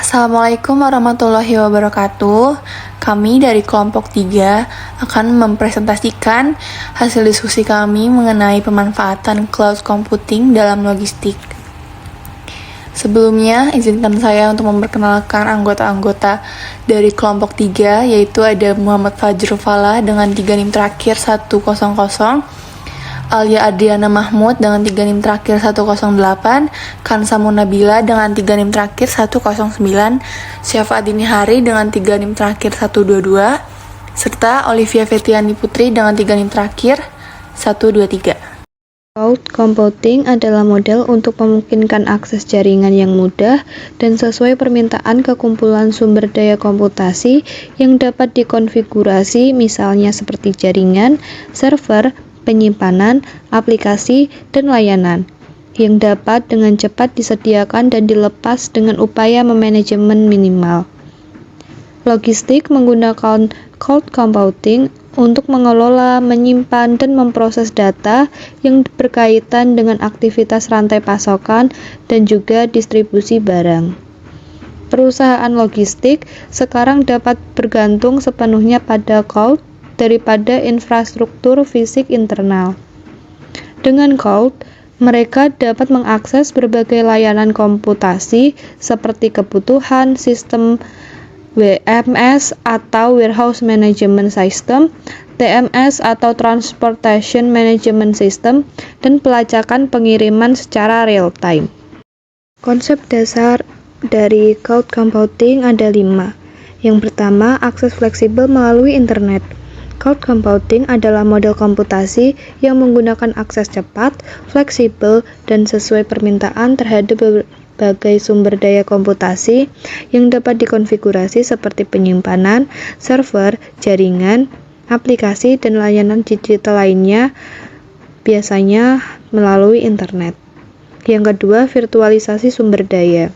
Assalamualaikum warahmatullahi wabarakatuh. Kami dari kelompok 3 akan mempresentasikan hasil diskusi kami mengenai pemanfaatan cloud computing dalam logistik. Sebelumnya, izinkan saya untuk memperkenalkan anggota-anggota dari kelompok 3, yaitu ada Muhammad Fajrul Falah dengan 3 NIM terakhir 100, Alia Adriana Mahmud dengan 3 NIM terakhir 108, Kansa Munabila dengan 3 NIM terakhir 109, Syafa Adini Hari dengan 3 NIM terakhir 122, serta Olivia Fetiani Putri dengan 3 NIM terakhir 123. Cloud computing adalah model untuk memungkinkan akses jaringan yang mudah dan sesuai permintaan ke kumpulan sumber daya komputasi yang dapat dikonfigurasi, misalnya seperti jaringan, server, penyimpanan, aplikasi, dan layanan yang dapat dengan cepat disediakan dan dilepas dengan upaya memanajemen minimal. Logistik menggunakan cloud computing untuk mengelola, menyimpan, dan memproses data yang berkaitan dengan aktivitas rantai pasokan dan juga distribusi barang. Perusahaan logistik sekarang dapat bergantung sepenuhnya pada cloud daripada infrastruktur fisik internal. Dengan cloud, mereka dapat mengakses berbagai layanan komputasi seperti kebutuhan sistem WMS atau Warehouse Management System, TMS atau Transportation Management System, dan pelacakan pengiriman secara real-time. Konsep dasar dari cloud computing ada 5. Yang pertama, akses fleksibel melalui internet. Cloud computing adalah model komputasi yang menggunakan akses cepat, fleksibel, dan sesuai permintaan terhadap berbagai sumber daya komputasi yang dapat dikonfigurasi seperti penyimpanan, server, jaringan, aplikasi, dan layanan digital lainnya, biasanya melalui internet. Yang kedua, virtualisasi sumber daya.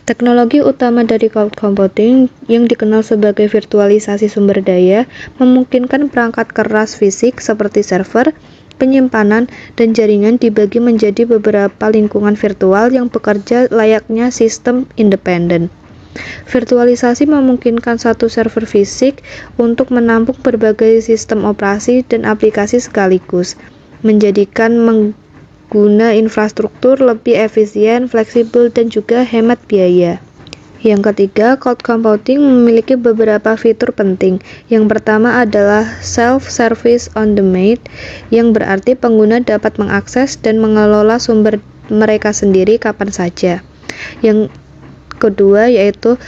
Teknologi utama dari cloud computing yang dikenal sebagai virtualisasi sumber daya memungkinkan perangkat keras fisik seperti server, penyimpanan, dan jaringan dibagi menjadi beberapa lingkungan virtual yang bekerja layaknya sistem independen. Virtualisasi memungkinkan satu server fisik untuk menampung berbagai sistem operasi dan aplikasi sekaligus, menjadikan guna infrastruktur lebih efisien, fleksibel, dan juga hemat biaya. Yang ketiga, cloud computing memiliki beberapa fitur penting. Yang pertama adalah self-service on demand, yang berarti pengguna dapat mengakses dan mengelola sumber mereka sendiri kapan saja. Yang kedua yaitu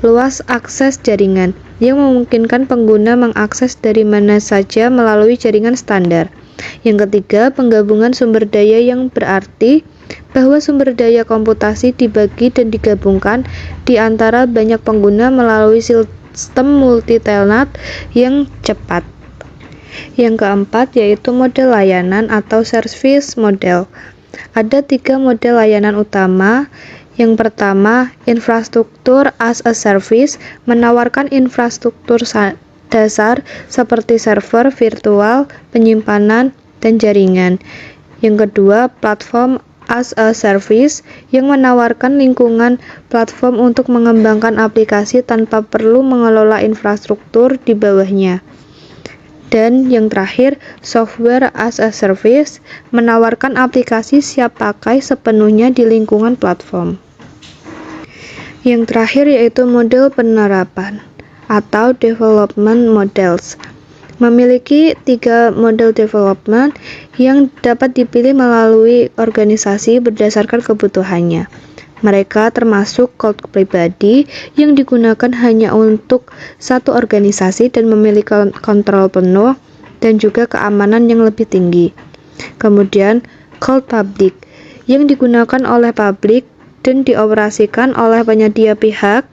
luas akses jaringan, yang memungkinkan pengguna mengakses dari mana saja melalui jaringan standar. Yang ketiga, penggabungan sumber daya, yang berarti bahwa sumber daya komputasi dibagi dan digabungkan di antara banyak pengguna melalui sistem multi-tenant yang cepat. Yang keempat yaitu model layanan atau service model. Ada 3 model layanan utama. Yang pertama, infrastruktur as a service, menawarkan infrastruktur dasar seperti server virtual, penyimpanan, dan jaringan. Yang kedua, platform as a service, yang menawarkan lingkungan platform untuk mengembangkan aplikasi tanpa perlu mengelola infrastruktur di bawahnya. Dan yang terakhir, software as a service, menawarkan aplikasi siap pakai sepenuhnya di lingkungan platform. Yang terakhir yaitu model penerapan atau development models. Memiliki 3 model development yang dapat dipilih melalui organisasi berdasarkan kebutuhannya. Mereka termasuk cloud pribadi yang digunakan hanya untuk satu organisasi dan memiliki kontrol penuh dan juga keamanan yang lebih tinggi. Kemudian cloud public yang digunakan oleh publik dan dioperasikan oleh penyedia pihak.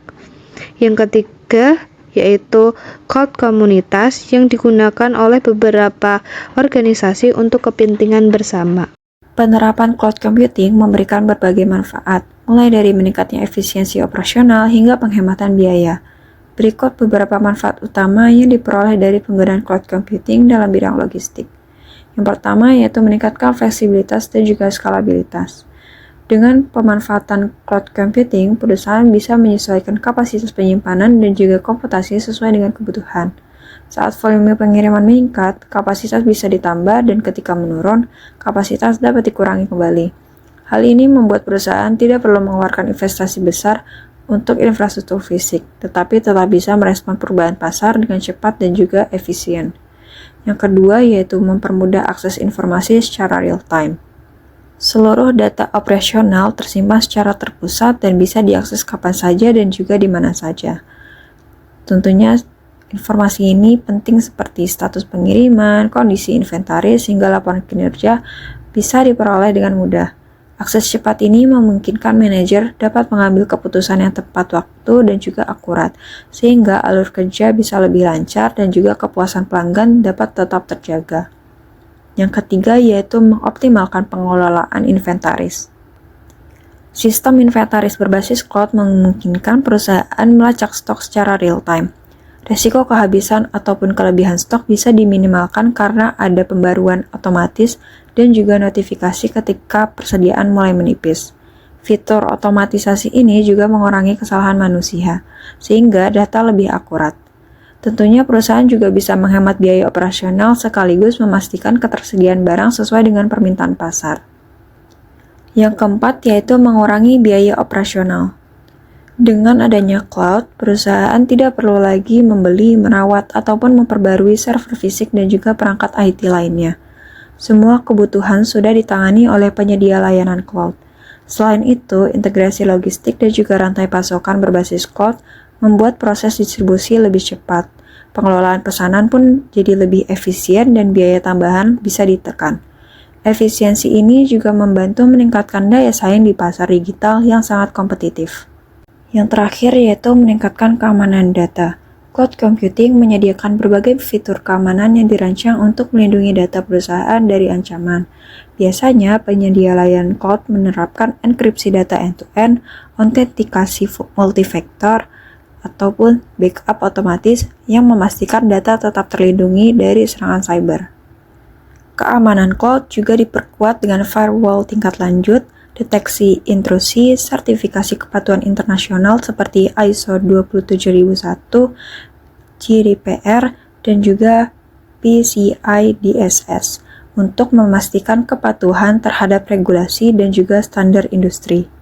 Yang ketiga yaitu cloud komunitas yang digunakan oleh beberapa organisasi untuk kepentingan bersama. Penerapan cloud computing memberikan berbagai manfaat, mulai dari meningkatnya efisiensi operasional hingga penghematan biaya. Berikut beberapa manfaat utama yang diperoleh dari penggunaan cloud computing dalam bidang logistik. Yang pertama yaitu meningkatkan fleksibilitas dan juga skalabilitas. Dengan pemanfaatan cloud computing, perusahaan bisa menyesuaikan kapasitas penyimpanan dan juga komputasi sesuai dengan kebutuhan. Saat volume pengiriman meningkat, kapasitas bisa ditambah dan ketika menurun, kapasitas dapat dikurangi kembali. Hal ini membuat perusahaan tidak perlu mengeluarkan investasi besar untuk infrastruktur fisik, tetapi tetap bisa merespon perubahan pasar dengan cepat dan juga efisien. Yang kedua yaitu mempermudah akses informasi secara real-time. Seluruh data operasional tersimpan secara terpusat dan bisa diakses kapan saja dan juga di mana saja. Tentunya informasi ini penting seperti status pengiriman, kondisi inventaris, hingga laporan kinerja bisa diperoleh dengan mudah. Akses cepat ini memungkinkan manajer dapat mengambil keputusan yang tepat waktu dan juga akurat, sehingga alur kerja bisa lebih lancar dan juga kepuasan pelanggan dapat tetap terjaga. Yang ketiga yaitu mengoptimalkan pengelolaan inventaris. Sistem inventaris berbasis cloud memungkinkan perusahaan melacak stok secara real-time. Resiko kehabisan ataupun kelebihan stok bisa diminimalkan karena ada pembaruan otomatis dan juga notifikasi ketika persediaan mulai menipis. Fitur otomatisasi ini juga mengurangi kesalahan manusia, sehingga data lebih akurat. Tentunya perusahaan juga bisa menghemat biaya operasional sekaligus memastikan ketersediaan barang sesuai dengan permintaan pasar. Yang keempat yaitu mengurangi biaya operasional. Dengan adanya cloud, perusahaan tidak perlu lagi membeli, merawat, ataupun memperbarui server fisik dan juga perangkat IT lainnya. Semua kebutuhan sudah ditangani oleh penyedia layanan cloud. Selain itu, integrasi logistik dan juga rantai pasokan berbasis cloud membuat proses distribusi lebih cepat. Pengelolaan pesanan pun jadi lebih efisien dan biaya tambahan bisa ditekan. Efisiensi ini juga membantu meningkatkan daya saing di pasar digital yang sangat kompetitif. Yang terakhir yaitu meningkatkan keamanan data. Cloud computing menyediakan berbagai fitur keamanan yang dirancang untuk melindungi data perusahaan dari ancaman. Biasanya, penyedia layanan cloud menerapkan enkripsi data end-to-end, autentikasi multifaktor, ataupun backup otomatis yang memastikan data tetap terlindungi dari serangan cyber. Keamanan cloud juga diperkuat dengan firewall tingkat lanjut, deteksi intrusi, sertifikasi kepatuhan internasional seperti ISO 27001, GDPR, dan juga PCI DSS untuk memastikan kepatuhan terhadap regulasi dan juga standar industri.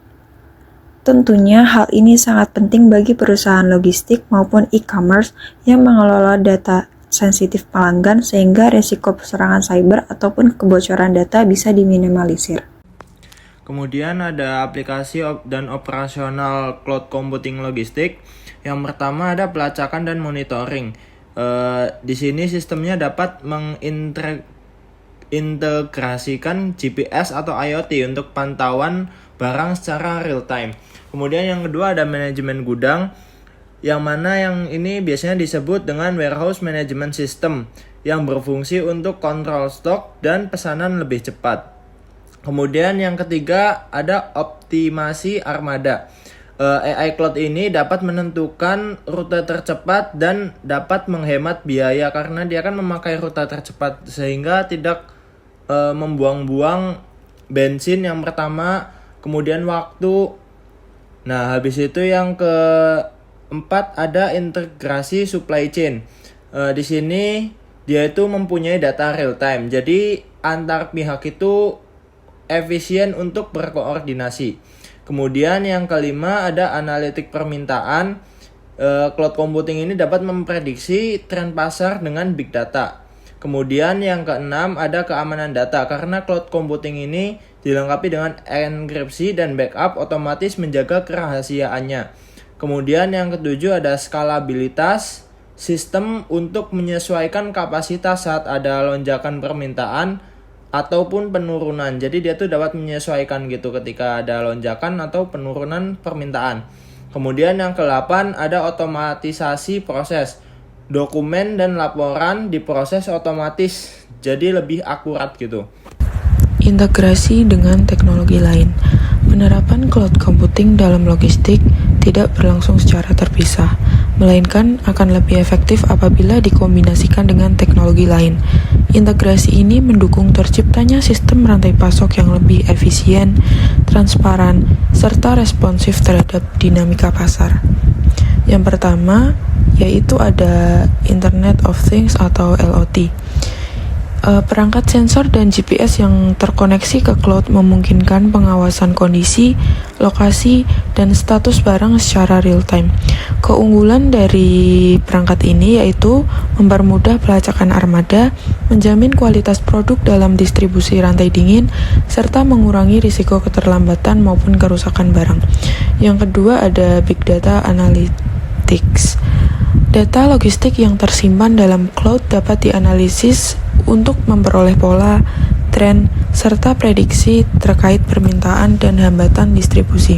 Tentunya hal ini sangat penting bagi perusahaan logistik maupun e-commerce yang mengelola data sensitif pelanggan sehingga risiko serangan cyber ataupun kebocoran data bisa diminimalisir. Kemudian ada aplikasi dan operasional cloud computing logistik. Yang pertama ada pelacakan dan monitoring. Di sini sistemnya dapat mengintegrasikan GPS atau IoT untuk pantauan barang secara real time. Kemudian yang kedua ada manajemen gudang, yang mana yang ini biasanya disebut dengan warehouse management system, yang berfungsi untuk kontrol stok dan pesanan lebih cepat. Kemudian yang ketiga ada optimasi armada. AI Cloud ini dapat menentukan rute tercepat dan dapat menghemat biaya karena dia akan memakai rute tercepat sehingga tidak membuang-buang bensin yang pertama, kemudian waktu. Nah, habis itu yang keempat ada integrasi supply chain. Di sini dia itu mempunyai data real time. Jadi antar pihak itu efisien untuk berkoordinasi. Kemudian yang kelima ada analitik permintaan. Cloud computing ini dapat memprediksi tren pasar dengan big data. Kemudian yang keenam ada keamanan data, karena cloud computing ini dilengkapi dengan enkripsi dan backup otomatis menjaga kerahasiaannya. Kemudian yang ketujuh ada skalabilitas, sistem untuk menyesuaikan kapasitas saat ada lonjakan permintaan ataupun penurunan. Jadi dia tuh dapat menyesuaikan gitu ketika ada lonjakan atau penurunan permintaan. Kemudian yang ke-8 ada otomatisasi proses. Dokumen dan laporan diproses otomatis, jadi lebih akurat gitu. Integrasi dengan teknologi lain. Penerapan cloud computing dalam logistik tidak berlangsung secara terpisah, melainkan akan lebih efektif apabila dikombinasikan dengan teknologi lain Integrasi ini mendukung terciptanya sistem rantai pasok yang lebih efisien, transparan, serta responsif terhadap dinamika pasar. Yang pertama, yaitu ada Internet of Things atau IoT. Perangkat sensor dan GPS yang terkoneksi ke cloud memungkinkan pengawasan kondisi, lokasi, dan status barang secara real-time. Keunggulan dari perangkat ini yaitu mempermudah pelacakan armada, menjamin kualitas produk dalam distribusi rantai dingin, serta mengurangi risiko keterlambatan maupun kerusakan barang. Yang kedua ada Big Data Analytics. Data logistik yang tersimpan dalam cloud dapat dianalisis untuk memperoleh pola, tren, serta prediksi terkait permintaan dan hambatan distribusi.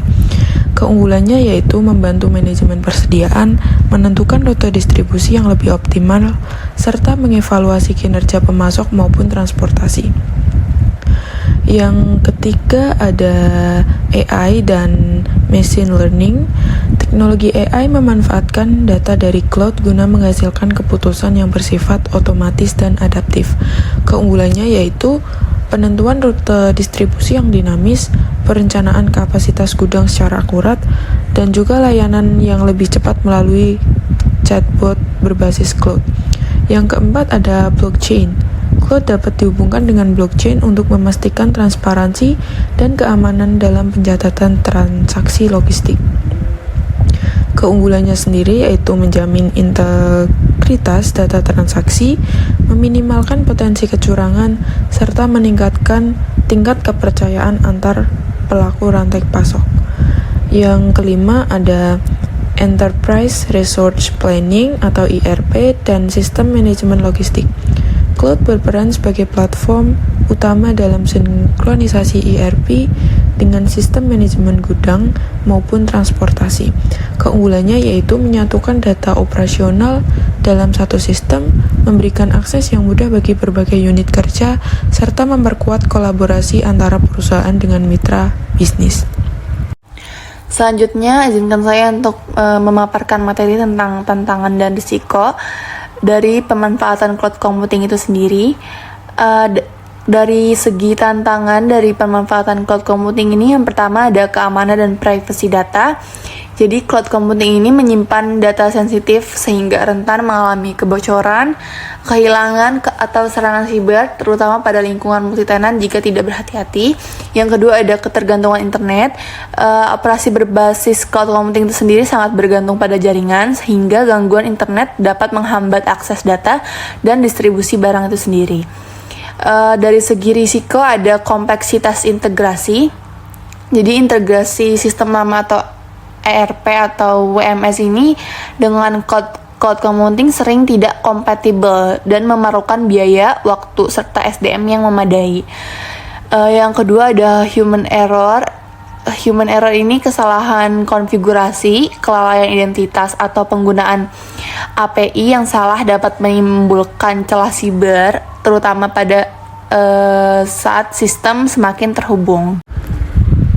Keunggulannya yaitu membantu manajemen persediaan, menentukan rute distribusi yang lebih optimal, serta mengevaluasi kinerja pemasok maupun transportasi. Yang ketiga ada AI dan machine learning. Teknologi AI memanfaatkan data dari cloud guna menghasilkan keputusan yang bersifat otomatis dan adaptif. Keunggulannya yaitu penentuan rute distribusi yang dinamis, perencanaan kapasitas gudang secara akurat, dan juga layanan yang lebih cepat melalui chatbot berbasis cloud. Yang keempat ada blockchain. Cloud dapat dihubungkan dengan blockchain untuk memastikan transparansi dan keamanan dalam pencatatan transaksi logistik. Keunggulannya sendiri yaitu menjamin integritas data transaksi, meminimalkan potensi kecurangan, serta meningkatkan tingkat kepercayaan antar pelaku rantai pasok. Yang kelima ada Enterprise Resource Planning atau ERP dan Sistem Manajemen Logistik. Cloud berperan sebagai platform utama dalam sinkronisasi ERP dengan sistem manajemen gudang maupun transportasi. Keunggulannya yaitu menyatukan data operasional dalam satu sistem, memberikan akses yang mudah bagi berbagai unit kerja, serta memperkuat kolaborasi antara perusahaan dengan mitra bisnis. Selanjutnya, izinkan saya untuk memaparkan materi tentang tantangan dan risiko dari pemanfaatan cloud computing itu sendiri. Dari segi tantangan dari pemanfaatan cloud computing ini, yang pertama ada keamanan dan privasi data. Jadi cloud computing ini menyimpan data sensitif sehingga rentan mengalami kebocoran, kehilangan atau serangan siber, terutama pada lingkungan multitenant jika tidak berhati-hati. Yang kedua ada ketergantungan internet. Operasi berbasis cloud computing itu sendiri sangat bergantung pada jaringan, sehingga gangguan internet dapat menghambat akses data dan distribusi barang itu sendiri. Dari segi risiko ada kompleksitas integrasi. Jadi integrasi sistem lama atau ERP atau WMS ini dengan cloud computing sering tidak kompatibel dan memerlukan biaya, waktu, serta SDM yang memadai. Yang kedua ada human error. Human error ini kesalahan konfigurasi, kelalaian identitas, atau penggunaan API yang salah dapat menimbulkan celah siber, terutama pada saat sistem semakin terhubung.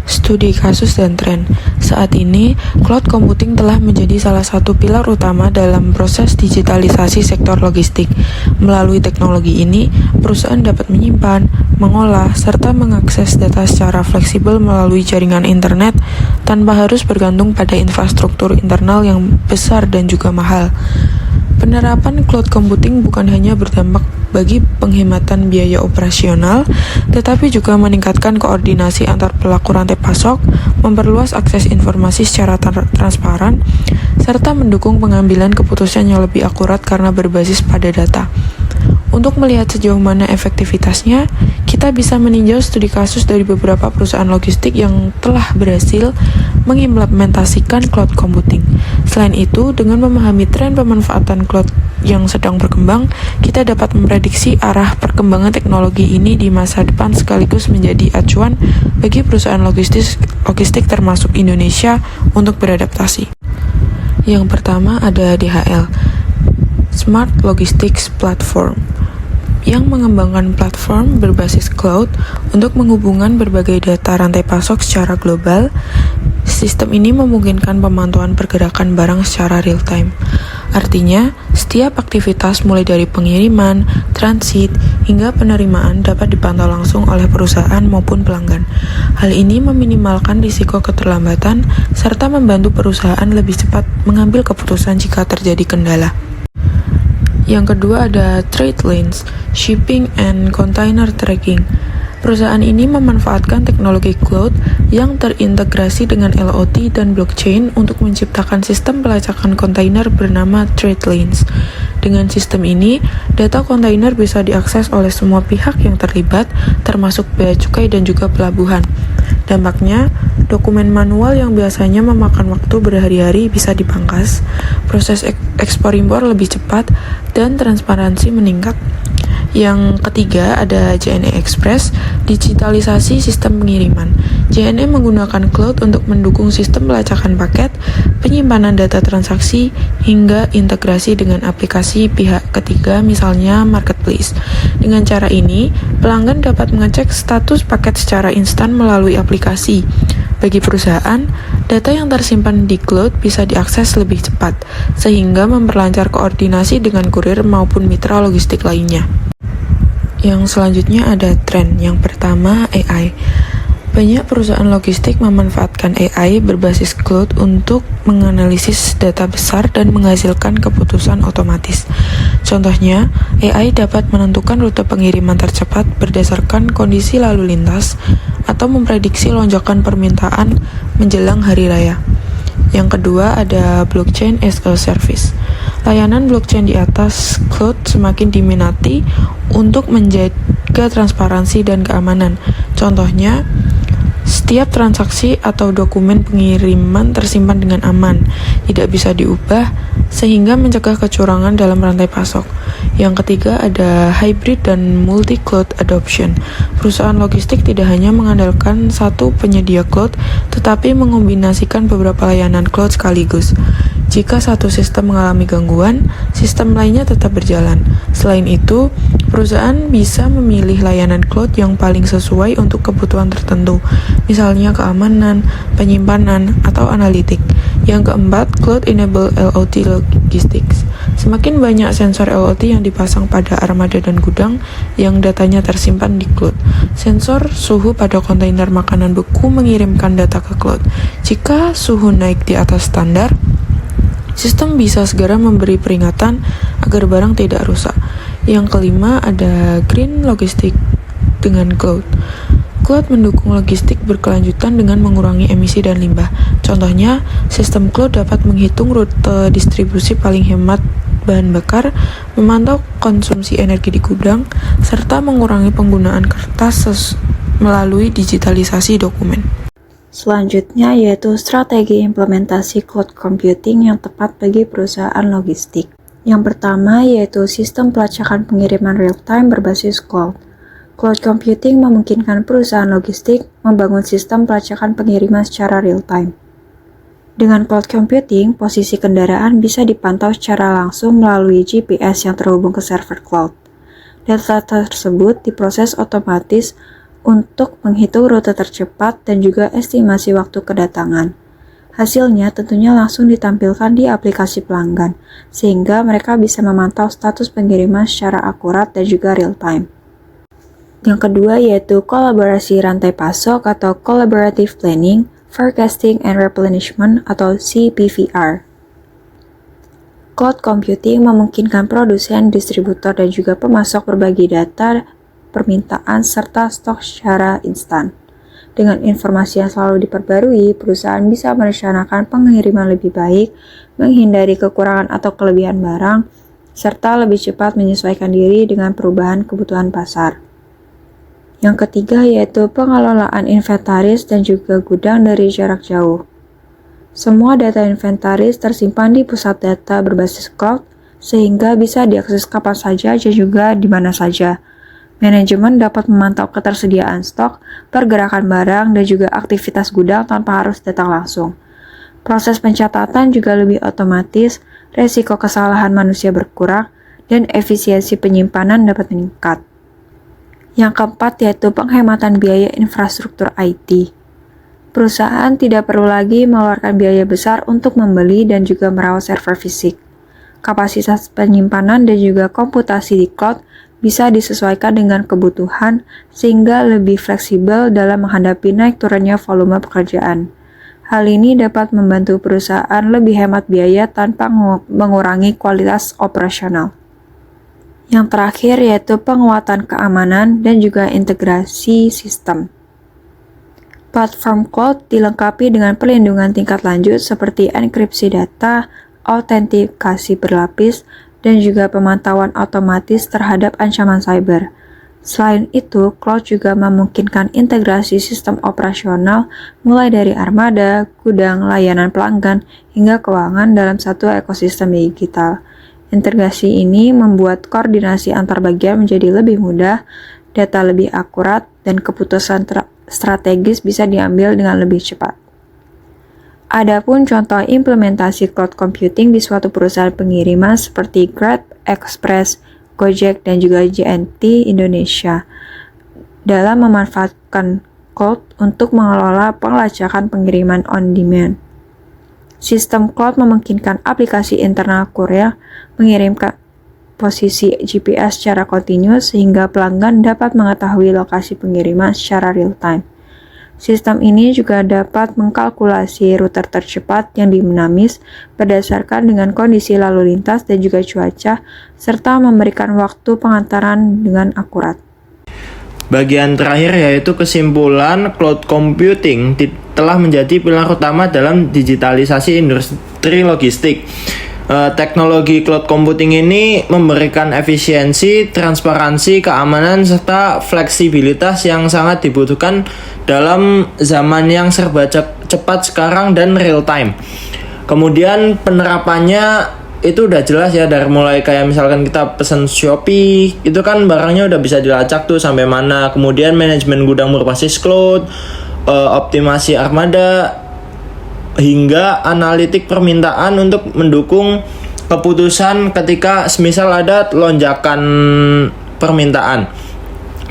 Studi kasus dan tren. Saat ini, cloud computing telah menjadi salah satu pilar utama dalam proses digitalisasi sektor logistik. Melalui teknologi ini, perusahaan dapat menyimpan, mengolah, serta mengakses data secara fleksibel melalui jaringan internet tanpa harus bergantung pada infrastruktur internal yang besar dan juga mahal. Penerapan cloud computing bukan hanya berdampak bagi penghematan biaya operasional, tetapi juga meningkatkan koordinasi antar pelaku rantai pasok, memperluas akses informasi secara transparan, serta mendukung pengambilan keputusan yang lebih akurat karena berbasis pada data. Untuk melihat sejauh mana efektivitasnya, kita bisa meninjau studi kasus dari beberapa perusahaan logistik yang telah berhasil mengimplementasikan cloud computing. Selain itu, dengan memahami tren pemanfaatan cloud yang sedang berkembang, kita dapat memprediksi arah perkembangan teknologi ini di masa depan sekaligus menjadi acuan bagi perusahaan logistik termasuk Indonesia untuk beradaptasi. Yang pertama ada DHL, Smart Logistics Platform, yang mengembangkan platform berbasis cloud untuk menghubungkan berbagai data rantai pasok secara global. Sistem ini memungkinkan pemantauan pergerakan barang secara real-time. Artinya, setiap aktivitas mulai dari pengiriman, transit, hingga penerimaan dapat dipantau langsung oleh perusahaan maupun pelanggan. Hal ini meminimalkan risiko keterlambatan serta membantu perusahaan lebih cepat mengambil keputusan jika terjadi kendala. Yang kedua ada trade lanes, shipping and container tracking. Perusahaan ini memanfaatkan teknologi cloud yang terintegrasi dengan LOT dan blockchain untuk menciptakan sistem pelacakan kontainer bernama trade lanes. Dengan sistem ini, data kontainer bisa diakses oleh semua pihak yang terlibat, termasuk bea cukai dan juga pelabuhan. Dampaknya, dokumen manual yang biasanya memakan waktu berhari-hari bisa dipangkas, proses ekspor-impor lebih cepat, dan transparansi meningkat. Yang ketiga ada JNE Express, digitalisasi sistem pengiriman. JNE menggunakan cloud untuk mendukung sistem pelacakan paket, penyimpanan data transaksi, hingga integrasi dengan aplikasi pihak ketiga misalnya marketplace. Dengan cara ini, pelanggan dapat mengecek status paket secara instan melalui aplikasi. Bagi perusahaan, data yang tersimpan di cloud bisa diakses lebih cepat, sehingga memperlancar koordinasi dengan kurir maupun mitra logistik lainnya. Yang selanjutnya ada tren. Yang pertama, AI. Banyak perusahaan logistik memanfaatkan AI berbasis cloud untuk menganalisis data besar dan menghasilkan keputusan otomatis. Contohnya, AI dapat menentukan rute pengiriman tercepat berdasarkan kondisi lalu lintas atau memprediksi lonjakan permintaan menjelang hari raya. Yang kedua ada blockchain as a service. Layanan blockchain di atas cloud semakin diminati untuk menjaga transparansi dan keamanan. Contohnya, setiap transaksi atau dokumen pengiriman tersimpan dengan aman, tidak bisa diubah, sehingga mencegah kecurangan dalam rantai pasok. Yang ketiga ada hybrid dan multi-cloud adoption. Perusahaan logistik tidak hanya mengandalkan satu penyedia cloud, tetapi mengombinasikan beberapa layanan cloud sekaligus. Jika satu sistem mengalami gangguan, sistem lainnya tetap berjalan. Selain itu, perusahaan bisa memilih layanan cloud yang paling sesuai untuk kebutuhan tertentu, misalnya keamanan, penyimpanan, atau analitik. Yang keempat, Cloud Enable LOT Logistics. Semakin banyak sensor LOT yang dipasang pada armada dan gudang yang datanya tersimpan di cloud. Sensor suhu pada kontainer makanan beku mengirimkan data ke cloud. Jika suhu naik di atas standar, sistem bisa segera memberi peringatan agar barang tidak rusak. Yang kelima ada Green Logistic dengan Cloud. Cloud mendukung logistik berkelanjutan dengan mengurangi emisi dan limbah. Contohnya, sistem cloud dapat menghitung rute distribusi paling hemat bahan bakar, memantau konsumsi energi di gudang, serta mengurangi penggunaan kertas melalui digitalisasi dokumen. Selanjutnya yaitu strategi implementasi cloud computing yang tepat bagi perusahaan logistik. Yang pertama yaitu sistem pelacakan pengiriman real-time berbasis cloud. Cloud computing memungkinkan perusahaan logistik membangun sistem pelacakan pengiriman secara real-time. Dengan cloud computing, posisi kendaraan bisa dipantau secara langsung melalui GPS yang terhubung ke server cloud. Data tersebut diproses otomatis untuk menghitung rute tercepat dan juga estimasi waktu kedatangan. Hasilnya tentunya langsung ditampilkan di aplikasi pelanggan, sehingga mereka bisa memantau status pengiriman secara akurat dan juga real-time. Yang kedua yaitu kolaborasi rantai pasok atau Collaborative Planning, Forecasting and Replenishment atau CPVR. Cloud computing memungkinkan produsen, distributor, dan juga pemasok berbagi data, permintaan, serta stok secara instan. Dengan informasi yang selalu diperbarui, perusahaan bisa merencanakan pengiriman lebih baik, menghindari kekurangan atau kelebihan barang, serta lebih cepat menyesuaikan diri dengan perubahan kebutuhan pasar. Yang ketiga yaitu pengelolaan inventaris dan juga gudang dari jarak jauh. Semua data inventaris tersimpan di pusat data berbasis cloud, sehingga bisa diakses kapan saja dan juga di mana saja. Manajemen dapat memantau ketersediaan stok, pergerakan barang, dan juga aktivitas gudang tanpa harus datang langsung. Proses pencatatan juga lebih otomatis, resiko kesalahan manusia berkurang, dan efisiensi penyimpanan dapat meningkat. Yang keempat yaitu penghematan biaya infrastruktur IT. Perusahaan tidak perlu lagi mengeluarkan biaya besar untuk membeli dan juga merawat server fisik. Kapasitas penyimpanan dan juga komputasi di cloud bisa disesuaikan dengan kebutuhan sehingga lebih fleksibel dalam menghadapi naik turunnya volume pekerjaan. Hal ini dapat membantu perusahaan lebih hemat biaya tanpa mengurangi kualitas operasional. Yang terakhir yaitu penguatan keamanan dan juga integrasi sistem. Platform cloud dilengkapi dengan perlindungan tingkat lanjut seperti enkripsi data, autentikasi berlapis, dan juga pemantauan otomatis terhadap ancaman cyber. Selain itu, cloud juga memungkinkan integrasi sistem operasional mulai dari armada, gudang, layanan pelanggan, hingga keuangan dalam satu ekosistem digital. Integrasi ini membuat koordinasi antar bagian menjadi lebih mudah, data lebih akurat, dan keputusan strategis bisa diambil dengan lebih cepat. Adapun contoh implementasi cloud computing di suatu perusahaan pengiriman seperti Grab, Express, Gojek, dan juga JNT Indonesia dalam memanfaatkan cloud untuk mengelola pelacakan pengiriman on demand. Sistem cloud memungkinkan aplikasi internal kurir mengirimkan posisi GPS secara kontinu sehingga pelanggan dapat mengetahui lokasi pengiriman secara real-time. Sistem ini juga dapat mengkalkulasi rute tercepat yang dinamis berdasarkan dengan kondisi lalu lintas dan juga cuaca, serta memberikan waktu pengantaran dengan akurat. Bagian terakhir yaitu kesimpulan, cloud computing telah menjadi pilar utama dalam digitalisasi industri logistik. Teknologi cloud computing ini memberikan efisiensi, transparansi, keamanan, serta fleksibilitas yang sangat dibutuhkan dalam zaman yang serba cepat sekarang dan real time. Kemudian penerapannya itu udah jelas ya, dari mulai kayak misalkan kita pesen Shopee, itu kan barangnya udah bisa dilacak tuh sampai mana. Kemudian manajemen gudang berbasis cloud, optimasi armada, hingga analitik permintaan untuk mendukung keputusan ketika semisal ada lonjakan permintaan.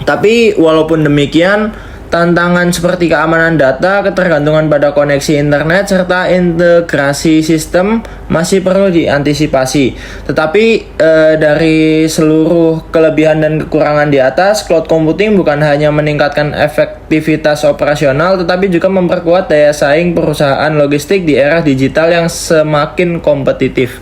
Tapi walaupun demikian, tantangan seperti keamanan data, ketergantungan pada koneksi internet, serta integrasi sistem masih perlu diantisipasi. Tetapi dari seluruh kelebihan dan kekurangan di atas, cloud computing bukan hanya meningkatkan efektivitas operasional, tetapi juga memperkuat daya saing perusahaan logistik di era digital yang semakin kompetitif.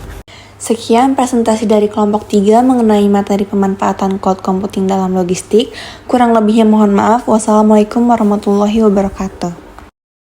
Sekian presentasi dari kelompok 3 mengenai materi pemanfaatan cloud computing dalam logistik. Kurang lebihnya mohon maaf. Wassalamualaikum warahmatullahi wabarakatuh.